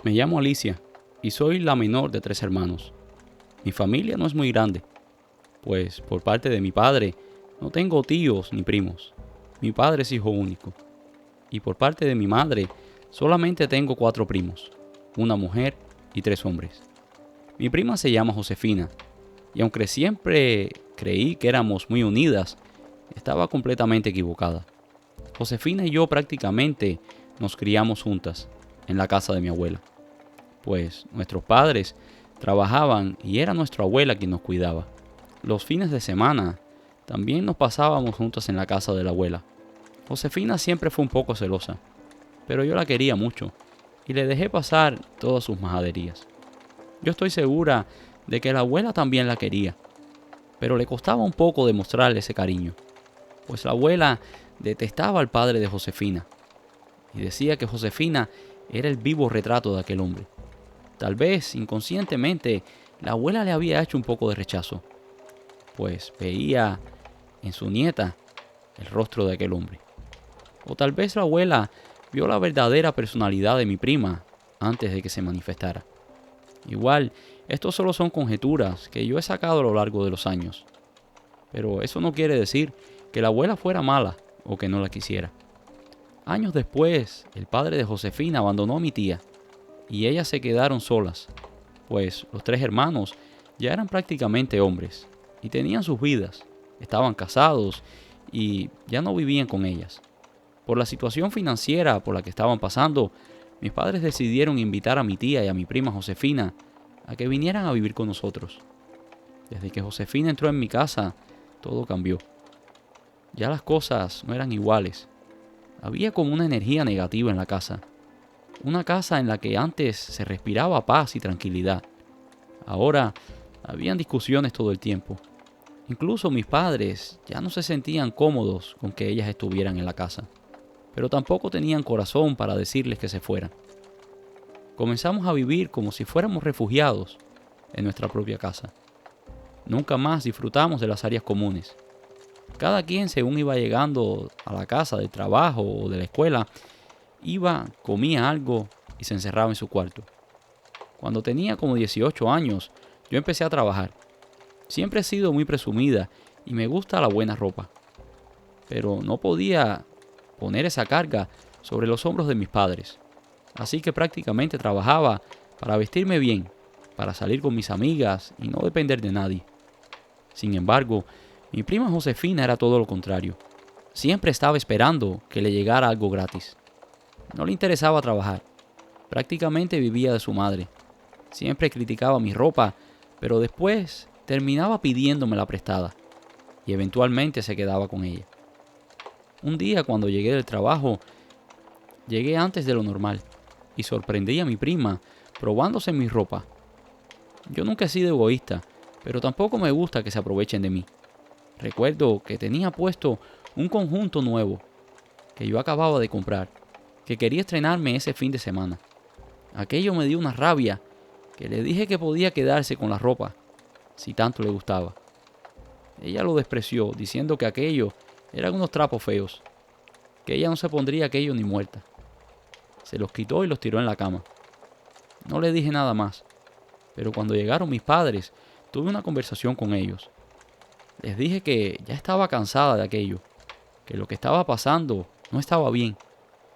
Me llamo Alicia y soy la menor de 3 hermanos. Mi familia no es muy grande, pues por parte de mi padre no tengo tíos ni primos. Mi padre es hijo único. Y por parte de mi madre solamente tengo 4 primos, una mujer y 3 hombres. Mi prima se llama Josefina, y aunque siempre creí que éramos muy unidas, estaba completamente equivocada. Josefina y yo prácticamente nos criamos juntas en la casa de mi abuela, pues nuestros padres trabajaban y era nuestra abuela quien nos cuidaba. Los fines de semana también nos pasábamos juntos en la casa de la abuela. Josefina siempre fue un poco celosa, pero yo la quería mucho y le dejé pasar todas sus majaderías. Yo estoy segura de que la abuela también la quería, pero le costaba un poco demostrarle ese cariño, pues la abuela detestaba al padre de Josefina y decía que Josefina era el vivo retrato de aquel hombre. Tal vez inconscientemente la abuela le había hecho un poco de rechazo, pues veía en su nieta el rostro de aquel hombre. O tal vez la abuela vio la verdadera personalidad de mi prima antes de que se manifestara. Igual, estos solo son conjeturas que yo he sacado a lo largo de los años. Pero eso no quiere decir que la abuela fuera mala o que no la quisiera. Años después, el padre de Josefina abandonó a mi tía y ellas se quedaron solas, pues los 3 hermanos ya eran prácticamente hombres y tenían sus vidas, estaban casados y ya no vivían con ellas. Por la situación financiera por la que estaban pasando, mis padres decidieron invitar a mi tía y a mi prima Josefina a que vinieran a vivir con nosotros. Desde que Josefina entró en mi casa, todo cambió. Ya las cosas no eran iguales. Había como una energía negativa en la casa. Una casa en la que antes se respiraba paz y tranquilidad. Ahora habían discusiones todo el tiempo. Incluso mis padres ya no se sentían cómodos con que ellas estuvieran en la casa, pero tampoco tenían corazón para decirles que se fueran. Comenzamos a vivir como si fuéramos refugiados en nuestra propia casa. Nunca más disfrutamos de las áreas comunes. Cada quien, según iba llegando a la casa del trabajo o de la escuela, iba, comía algo y se encerraba en su cuarto. Cuando tenía como 18 años, yo empecé a trabajar. Siempre he sido muy presumida y me gusta la buena ropa, pero no podía poner esa carga sobre los hombros de mis padres. Así que prácticamente trabajaba para vestirme bien, para salir con mis amigas y no depender de nadie. Sin embargo, mi prima Josefina era todo lo contrario. Siempre estaba esperando que le llegara algo gratis. No le interesaba trabajar. Prácticamente vivía de su madre. Siempre criticaba mi ropa, pero después terminaba pidiéndomela prestada y eventualmente se quedaba con ella. Un día cuando llegué del trabajo, llegué antes de lo normal y sorprendí a mi prima probándose mi ropa. Yo nunca he sido egoísta, pero tampoco me gusta que se aprovechen de mí. Recuerdo que tenía puesto un conjunto nuevo que yo acababa de comprar, que quería estrenarme ese fin de semana. Aquello me dio una rabia que le dije que podía quedarse con la ropa si tanto le gustaba. Ella lo despreció diciendo que aquello eran unos trapos feos, que ella no se pondría aquello ni muerta. Se los quitó y los tiró en la cama. No le dije nada más, pero cuando llegaron mis padres, tuve una conversación con ellos. Les dije que ya estaba cansada de aquello, que lo que estaba pasando no estaba bien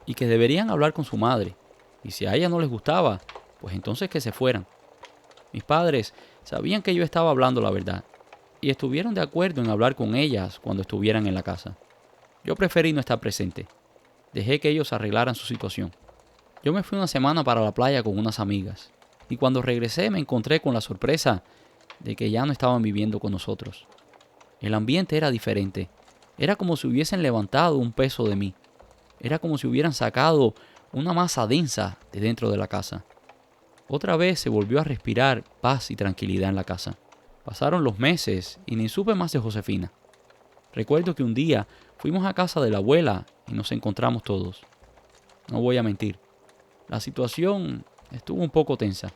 y que deberían hablar con su madre, y si a ella no les gustaba, pues entonces que se fueran. Mis padres sabían que yo estaba hablando la verdad y estuvieron de acuerdo en hablar con ellas cuando estuvieran en la casa. Yo preferí no estar presente. Dejé que ellos arreglaran su situación. Yo me fui una semana para la playa con unas amigas y cuando regresé me encontré con la sorpresa de que ya no estaban viviendo con nosotros. El ambiente era diferente. Era como si hubiesen levantado un peso de mí. Era como si hubieran sacado una masa densa de dentro de la casa. Otra vez se volvió a respirar paz y tranquilidad en la casa. Pasaron los meses y ni supe más de Josefina. Recuerdo que un día fuimos a casa de la abuela y nos encontramos todos. No voy a mentir, la situación estuvo un poco tensa.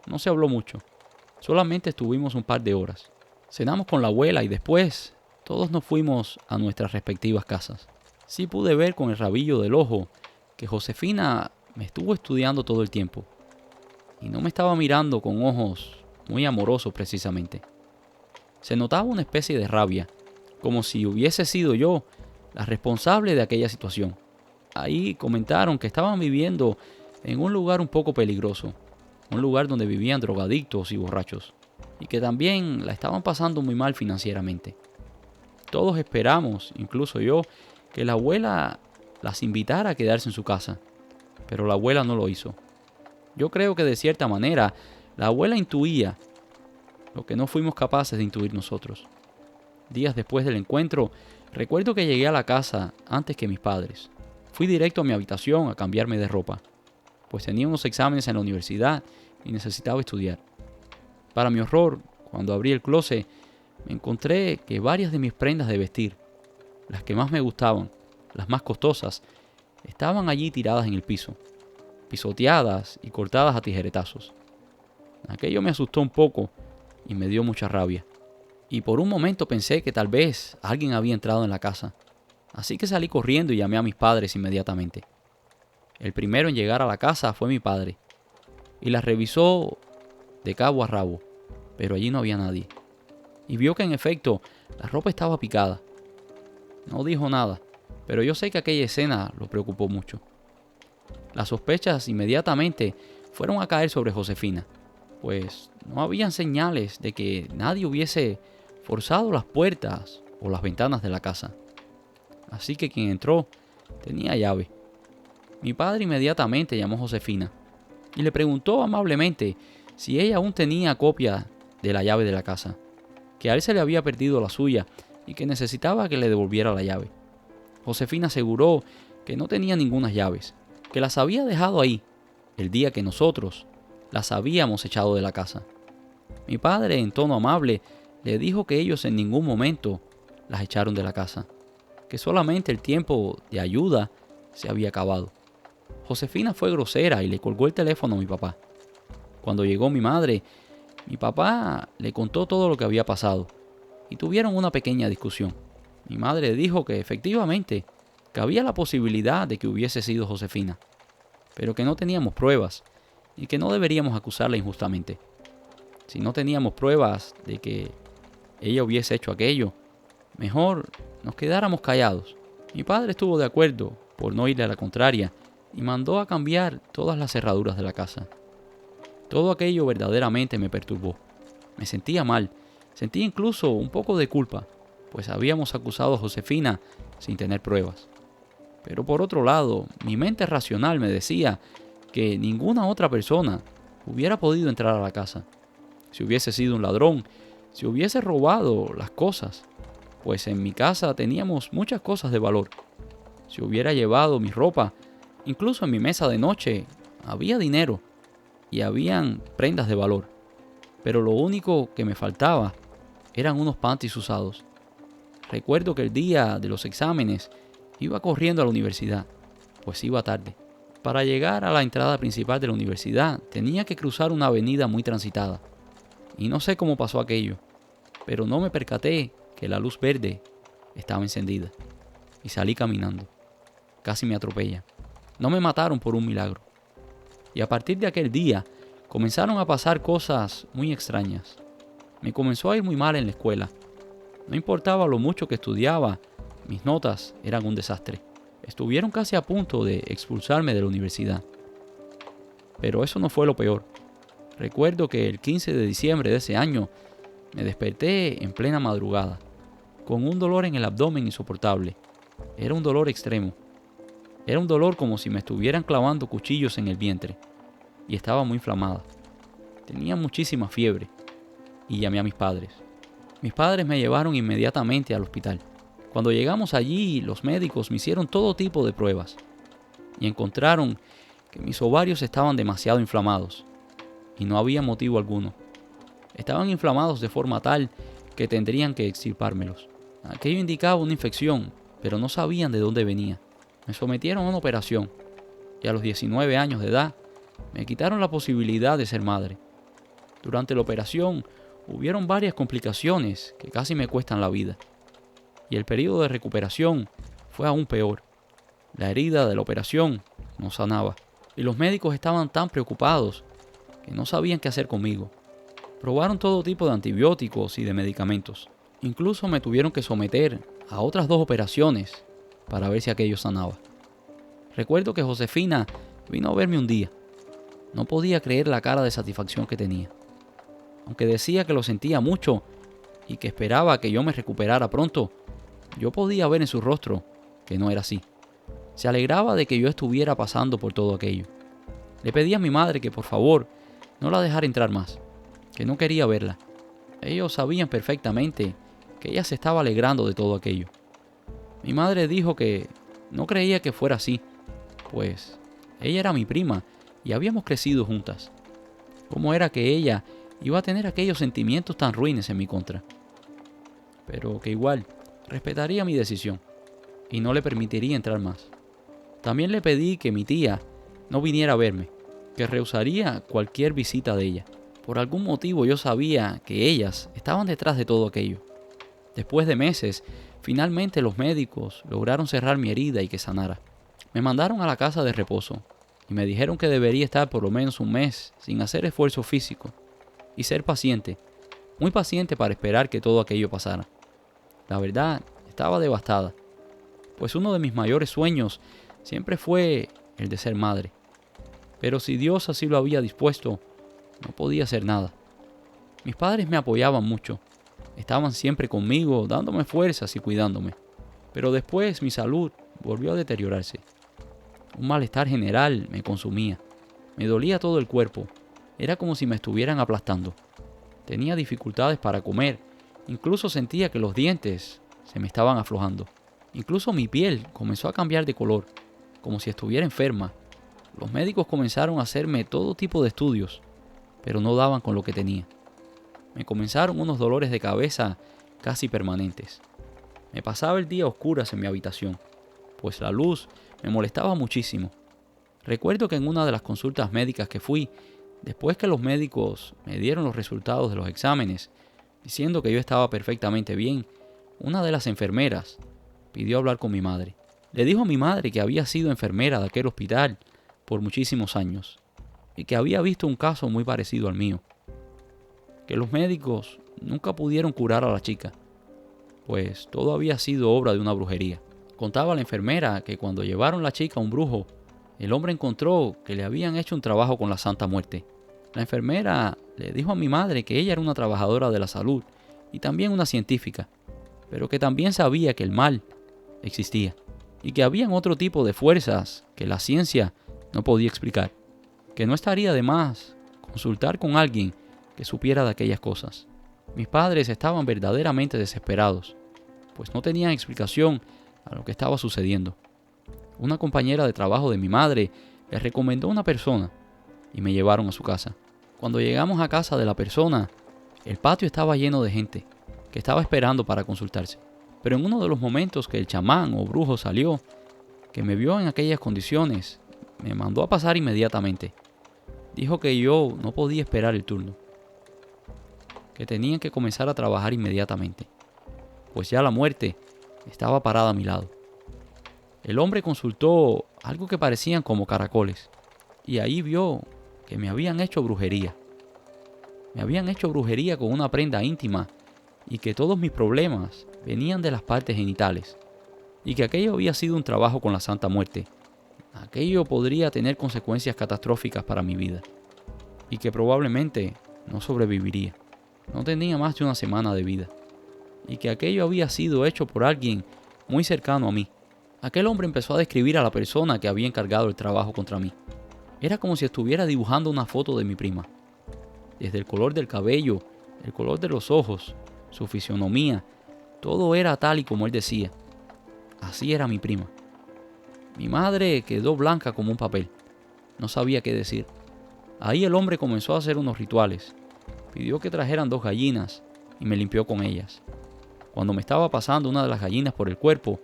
No se habló mucho, solamente estuvimos un par de horas. Cenamos con la abuela y después todos nos fuimos a nuestras respectivas casas. Sí pude ver con el rabillo del ojo que Josefina me estuvo estudiando todo el tiempo. y no me estaba mirando con ojos muy amorosos precisamente. Se notaba una especie de rabia, como si hubiese sido yo la responsable de aquella situación. Ahí comentaron que estaban viviendo en un lugar un poco peligroso, un lugar donde vivían drogadictos y borrachos, y que también la estaban pasando muy mal financieramente. Todos esperamos, incluso yo, que la abuela las invitara a quedarse en su casa, pero la abuela no lo hizo. Yo creo que de cierta manera la abuela intuía lo que no fuimos capaces de intuir nosotros. Días después del encuentro, recuerdo que llegué a la casa antes que mis padres. Fui directo a mi habitación a cambiarme de ropa, pues tenía unos exámenes en la universidad y necesitaba estudiar. Para mi horror, cuando abrí el closet, me encontré que varias de mis prendas de vestir, las que más me gustaban, las más costosas, estaban allí tiradas en el piso, pisoteadas y cortadas a tijeretazos. Aquello me asustó un poco y me dio mucha rabia. Y por un momento pensé que tal vez alguien había entrado en la casa. Así que salí corriendo y llamé a mis padres inmediatamente. El primero en llegar a la casa fue mi padre, y la revisó de cabo a rabo, pero allí no había nadie. Y vio que en efecto la ropa estaba picada. No dijo nada, pero yo sé que aquella escena lo preocupó mucho. Las sospechas inmediatamente fueron a caer sobre Josefina, pues no habían señales de que nadie hubiese forzado las puertas o las ventanas de la casa. Así que quien entró tenía llave. Mi padre inmediatamente llamó a Josefina y le preguntó amablemente si ella aún tenía copia de la llave de la casa, que a él se le había perdido la suya y que necesitaba que le devolviera la llave. Josefina aseguró que no tenía ninguna llaves, que las había dejado ahí el día que nosotros las habíamos echado de la casa. Mi padre, en tono amable, le dijo que ellos en ningún momento las echaron de la casa, que solamente el tiempo de ayuda se había acabado. Josefina fue grosera y le colgó el teléfono a mi papá. Cuando llegó mi madre, mi papá le contó todo lo que había pasado y tuvieron una pequeña discusión. Mi madre dijo que efectivamente que había la posibilidad de que hubiese sido Josefina, pero que no teníamos pruebas y que no deberíamos acusarla injustamente. Si no teníamos pruebas de que ella hubiese hecho aquello, mejor nos quedáramos callados. Mi padre estuvo de acuerdo por no irle a la contraria y mandó a cambiar todas las cerraduras de la casa. Todo aquello verdaderamente me perturbó. Me sentía mal, sentía incluso un poco de culpa, pues habíamos acusado a Josefina sin tener pruebas. Pero por otro lado, mi mente racional me decía que ninguna otra persona hubiera podido entrar a la casa. Si hubiese sido un ladrón, si hubiese robado las cosas, pues en mi casa teníamos muchas cosas de valor. Si hubiera llevado mi ropa, incluso en mi mesa de noche había dinero y habían prendas de valor. Pero lo único que me faltaba eran unos panties usados. Recuerdo que el día de los exámenes iba corriendo a la universidad, pues iba tarde. Para llegar a la entrada principal de la universidad tenía que cruzar una avenida muy transitada. Y no sé cómo pasó aquello, pero no me percaté que la luz verde estaba encendida. Y salí caminando. Casi me atropellan. No me mataron por un milagro. Y a partir de aquel día comenzaron a pasar cosas muy extrañas. Me comenzó a ir muy mal en la escuela. No importaba lo mucho que estudiaba, mis notas eran un desastre. Estuvieron casi a punto de expulsarme de la universidad. Pero eso no fue lo peor. Recuerdo que el 15 de diciembre de ese año me desperté en plena madrugada, con un dolor en el abdomen insoportable. Era un dolor extremo. Era un dolor como si me estuvieran clavando cuchillos en el vientre, y estaba muy inflamada. Tenía muchísima fiebre, y llamé a mis padres. Mis padres me llevaron inmediatamente al hospital. Cuando llegamos allí, los médicos me hicieron todo tipo de pruebas, y encontraron que mis ovarios estaban demasiado inflamados, y no había motivo alguno. Estaban inflamados de forma tal que tendrían que extirpármelos. Aquello indicaba una infección, pero no sabían de dónde venía. Me sometieron a una operación, y a los 19 años de edad, me quitaron la posibilidad de ser madre. Durante la operación, hubieron varias complicaciones que casi me cuestan la vida. Y el periodo de recuperación fue aún peor. La herida de la operación no sanaba, y los médicos estaban tan preocupados que no sabían qué hacer conmigo. Probaron todo tipo de antibióticos y de medicamentos. Incluso me tuvieron que someter a otras 2 operaciones para ver si aquello sanaba. Recuerdo que Josefina vino a verme un día. No podía creer la cara de satisfacción que tenía. Aunque decía que lo sentía mucho y que esperaba que yo me recuperara pronto, yo podía ver en su rostro que no era así. Se alegraba de que yo estuviera pasando por todo aquello. Le pedí a mi madre que por favor no la dejara entrar más, que no quería verla. Ellos sabían perfectamente que ella se estaba alegrando de todo aquello. Mi madre dijo que no creía que fuera así, pues ella era mi prima y habíamos crecido juntas. ¿Cómo era que ella iba a tener aquellos sentimientos tan ruines en mi contra? Pero que igual respetaría mi decisión y no le permitiría entrar más. También le pedí que mi tía no viniera a verme, que rehusaría cualquier visita de ella. Por algún motivo yo sabía que ellas estaban detrás de todo aquello. Después de meses, finalmente los médicos lograron cerrar mi herida y que sanara. Me mandaron a la casa de reposo y me dijeron que debería estar por lo menos un mes sin hacer esfuerzo físico y ser paciente, muy paciente para esperar que todo aquello pasara. La verdad, estaba devastada, pues uno de mis mayores sueños siempre fue el de ser madre. Pero si Dios así lo había dispuesto, no podía hacer nada. Mis padres me apoyaban mucho, estaban siempre conmigo, dándome fuerzas y cuidándome. Pero después mi salud volvió a deteriorarse. Un malestar general me consumía. Me dolía todo el cuerpo. Era como si me estuvieran aplastando. Tenía dificultades para comer. Incluso sentía que los dientes se me estaban aflojando. Incluso mi piel comenzó a cambiar de color, como si estuviera enferma. Los médicos comenzaron a hacerme todo tipo de estudios, pero no daban con lo que tenía. Me comenzaron unos dolores de cabeza casi permanentes. Me pasaba el día a oscuras en mi habitación, pues la luz me molestaba muchísimo. Recuerdo que en una de las consultas médicas que fui, después que los médicos me dieron los resultados de los exámenes, diciendo que yo estaba perfectamente bien, una de las enfermeras pidió hablar con mi madre. Le dijo a mi madre que había sido enfermera de aquel hospital por muchísimos años y que había visto un caso muy parecido al mío. Que los médicos nunca pudieron curar a la chica, pues todo había sido obra de una brujería. Contaba la enfermera que cuando llevaron la chica a un brujo, el hombre encontró que le habían hecho un trabajo con la Santa Muerte. La enfermera le dijo a mi madre que ella era una trabajadora de la salud y también una científica, pero que también sabía que el mal existía y que habían otro tipo de fuerzas que la ciencia no podía explicar, que no estaría de más consultar con alguien que supiera de aquellas cosas. Mis padres estaban verdaderamente desesperados, pues no tenían explicación a lo que estaba sucediendo. Una compañera de trabajo de mi madre le recomendó a una persona y me llevaron a su casa. Cuando llegamos a casa de la persona, el patio estaba lleno de gente que estaba esperando para consultarse. Pero en uno de los momentos que el chamán o brujo salió, que me vio en aquellas condiciones, me mandó a pasar inmediatamente. Dijo que yo no podía esperar el turno, que tenían que comenzar a trabajar inmediatamente, pues ya la muerte estaba parada a mi lado. El hombre consultó algo que parecían como caracoles, y ahí vio que me habían hecho brujería. Me habían hecho brujería con una prenda íntima, y que todos mis problemas venían de las partes genitales, y que aquello había sido un trabajo con la Santa Muerte. Aquello podría tener consecuencias catastróficas para mi vida, y que probablemente no sobreviviría. No tenía más de una semana de vida, y que aquello había sido hecho por alguien muy cercano a mí. Aquel hombre empezó a describir a la persona que había encargado el trabajo contra mí. Era como si estuviera dibujando una foto de mi prima. Desde el color del cabello, el color de los ojos, su fisionomía, todo era tal y como él decía. Así era mi prima. Mi madre quedó blanca como un papel. No sabía qué decir. Ahí el hombre comenzó a hacer unos rituales. Pidió que trajeran 2 gallinas y me limpió con ellas. Cuando me estaba pasando una de las gallinas por el cuerpo,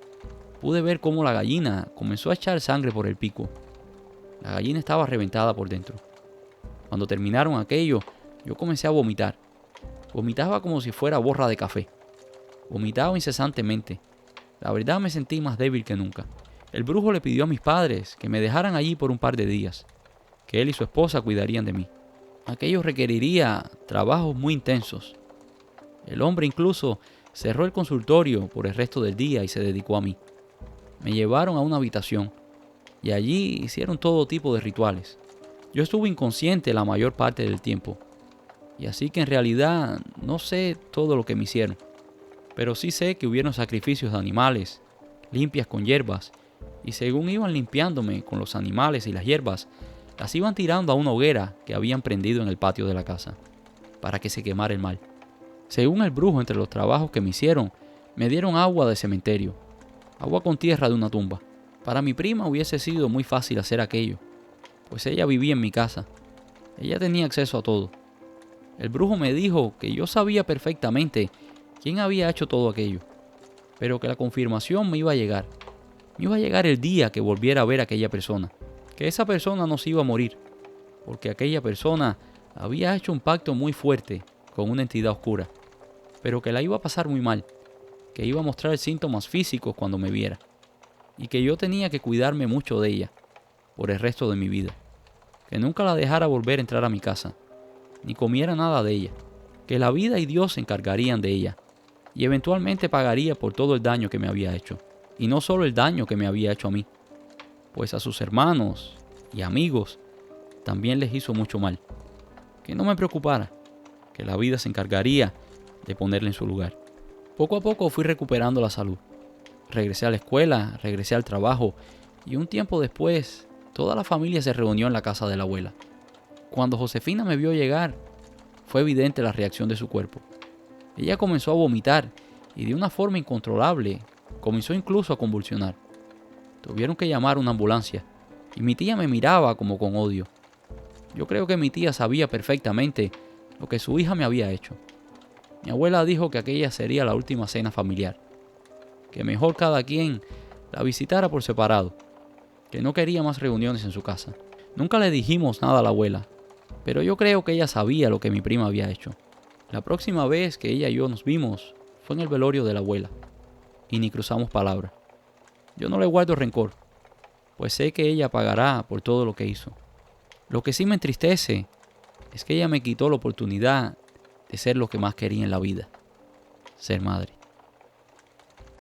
pude ver cómo la gallina comenzó a echar sangre por el pico. La gallina estaba reventada por dentro. Cuando terminaron aquello, yo comencé a vomitar. Vomitaba como si fuera borra de café. Vomitaba incesantemente. La verdad me sentí más débil que nunca. El brujo le pidió a mis padres que me dejaran allí por un par de días, que él y su esposa cuidarían de mí. Aquello requeriría trabajos muy intensos. El hombre incluso cerró el consultorio por el resto del día y se dedicó a mí. Me llevaron a una habitación y allí hicieron todo tipo de rituales. Yo estuve inconsciente la mayor parte del tiempo, y así que en realidad no sé todo lo que me hicieron, pero sí sé que hubieron sacrificios de animales, limpias con hierbas, y según iban limpiándome con los animales y las hierbas, las iban tirando a una hoguera que habían prendido en el patio de la casa, para que se quemara el mal. Según el brujo, entre los trabajos que me hicieron, me dieron agua de cementerio, agua con tierra de una tumba. Para mi prima hubiese sido muy fácil hacer aquello, pues ella vivía en mi casa. Ella tenía acceso a todo. El brujo me dijo que yo sabía perfectamente quién había hecho todo aquello, pero que la confirmación me iba a llegar. Me iba a llegar el día que volviera a ver a aquella persona, que esa persona no se iba a morir, porque aquella persona había hecho un pacto muy fuerte con una entidad oscura, pero que la iba a pasar muy mal, que iba a mostrar síntomas físicos cuando me viera, y que yo tenía que cuidarme mucho de ella por el resto de mi vida, que nunca la dejara volver a entrar a mi casa, ni comiera nada de ella, que la vida y Dios se encargarían de ella, y eventualmente pagaría por todo el daño que me había hecho, y no solo el daño que me había hecho a mí, pues a sus hermanos y amigos también les hizo mucho mal. Que no me preocupara, que la vida se encargaría de ponerle en su lugar. Poco a poco fui recuperando la salud. Regresé a la escuela, regresé al trabajo, y un tiempo después, toda la familia se reunió en la casa de la abuela. Cuando Josefina me vio llegar, fue evidente la reacción de su cuerpo. Ella comenzó a vomitar y de una forma incontrolable comenzó incluso a convulsionar. Tuvieron que llamar a una ambulancia y mi tía me miraba como con odio. Yo creo que mi tía sabía perfectamente lo que su hija me había hecho. Mi abuela dijo que aquella sería la última cena familiar, que mejor cada quien la visitara por separado, que no quería más reuniones en su casa. Nunca le dijimos nada a la abuela, pero yo creo que ella sabía lo que mi prima había hecho. La próxima vez que ella y yo nos vimos fue en el velorio de la abuela, y ni cruzamos palabra. Yo no le guardo rencor, pues sé que ella pagará por todo lo que hizo. Lo que sí me entristece es que ella me quitó la oportunidad de ser lo que más quería en la vida, ser madre.